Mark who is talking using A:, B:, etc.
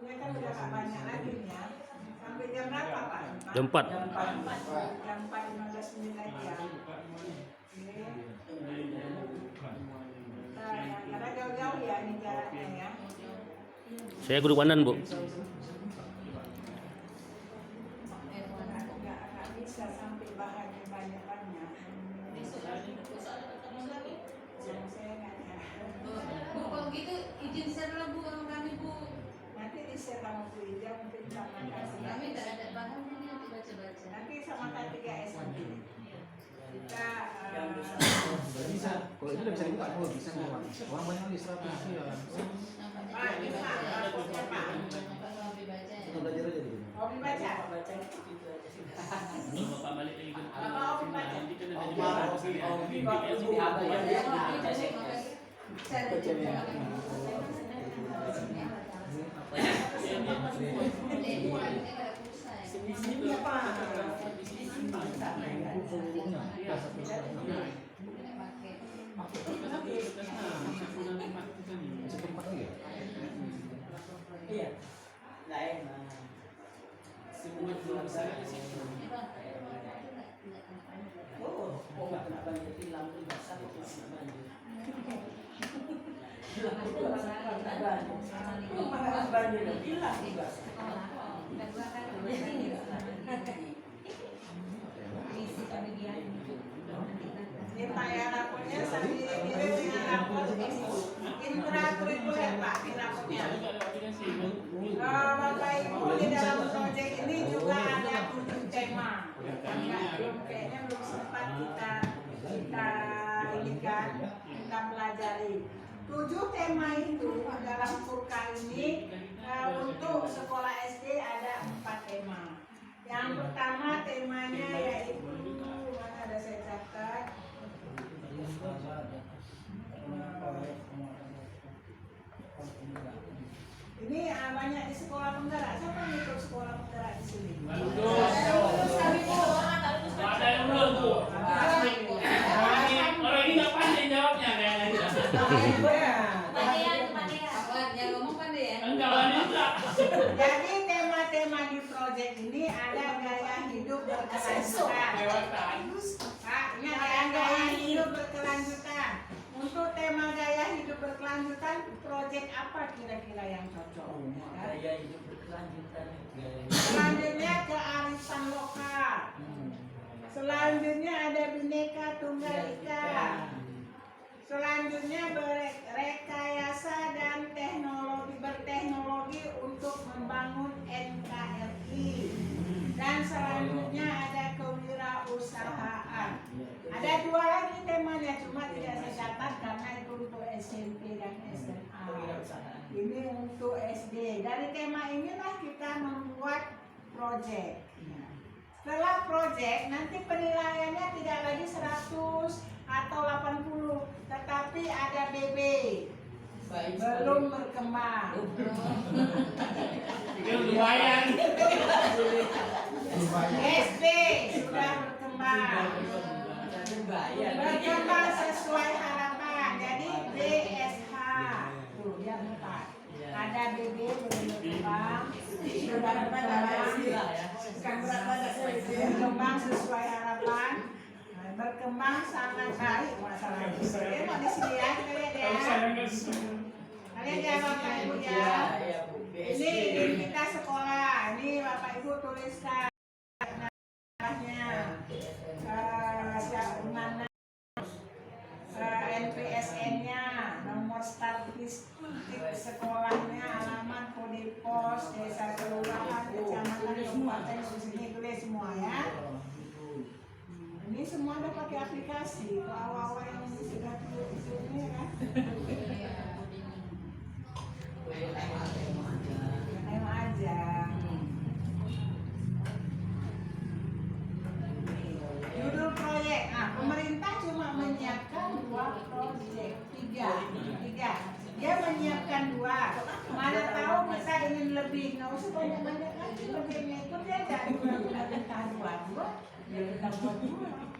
A: Ini kan udah gak banyak lagi ya. Sampai jam berapa Pak?
B: Jam 4.
A: Jam 4.15 menit lagi ya. Nah, karena jauh-jauh ya ini jaraknya ya.
B: Saya Guru Pandan, Bu.
A: Nggak bisa sampai bahannya banyak-banyak. Saya nggak ya.
C: Bu, kalau gitu izin share lah Bu sama kami Bu.
A: Nanti di-share sama Bu Ija mungkin sama
C: Kami tidak ada bahan ini nanti baca-baca.
A: nanti sama K3S nanti. Kita
D: Bisa. Kalau itu udah bisa dibuka, oh bisa orang banyak di 100 ya.
A: Pak, ini Pak, rapotnya Pak.
D: Kita belajar aja dulu.
A: Hobi baca?
E: Bapak balik lagi ke
A: Bapak hobi baca?
F: Iya, lain. Semua belum saya di sini. Oh, nggak kena banjir di lampu basah itu kena banjir. Lampu basah kena banjir. Malah banjir di lampu basah.
A: Ini Pak ya rapotnya sambil dikirim dengan rapot intrakurikuler Pak, ini rapotnya. Bapak Ibu di dalam proyek ini juga ada 7 tema. Kayaknya belum sempat kita ini kan kita pelajari. 7 tema itu dalam Purka ini untuk sekolah SD ada 4 tema. Yang pertama temanya yaitu mana ada saya catat. Ini banyak di sekolah penggerak. Siapa yang ikut sekolah penggerak di sini?
E: Ada yang belum Bu. Orang ini nggak pandai jawabnya kayaknya.
C: Yang ngomong pandai ya?
E: Enggak pandai.
A: Jadi tema-tema di proyek ini ada gaya hidup berkelanjutan. Pak, ini ada gaya hidup berkelanjutan. Untuk tema gaya hidup berkelanjutan, proyek apa kira-kira yang cocok?
F: Gaya hidup berkelanjutan.
A: Selanjutnya kearifan lokal. Selanjutnya ada Bhinneka Tunggal Ika. Selanjutnya rekayasa dan berteknologi untuk membangun NKRI. Dan selanjutnya ada kewirausahaan. Ada 2 lagi temanya, cuma tidak saya catat karena itu untuk SMP dan SMA. Ini untuk SD. Dari tema inilah kita membuat proyek. Setelah proyek, nanti penilaiannya tidak lagi 100 atau 80, tetapi ada BB. Belum berkembang.
E: Itu lumayan.
A: SD sudah berkembang. Berkembang sesuai harapan. Jadi BSH. Tuh, yang 4. Ada BB belum berkembang. Sudah berkembang sesuai harapan. Berkembang sangat baik masalahnya. Dia mau di sini ya, kita lihat ya. Kalian jawab Bapak Ibu ya. Ini kita sekolah. Ini Bapak Ibu tuliskan namanya, mana NPSN-nya, nomor statistik sekolahnya, alamat, kode pos, desa, kelurahan, kecamatan, kabupaten, sini tulis semua ya. Ini semua ada pakai aplikasi. Awal-awal yang sudah itu ya kan. Ayo aja. Judul proyek. Nah, pemerintah cuma menyiapkan 2 proyek, 3. Dia menyiapkan 2. Mana tahu kita ingin lebih, nggak usah banyak-banyak lagi. Lebih ikut aja. Kita 2. Ya kita buat 2.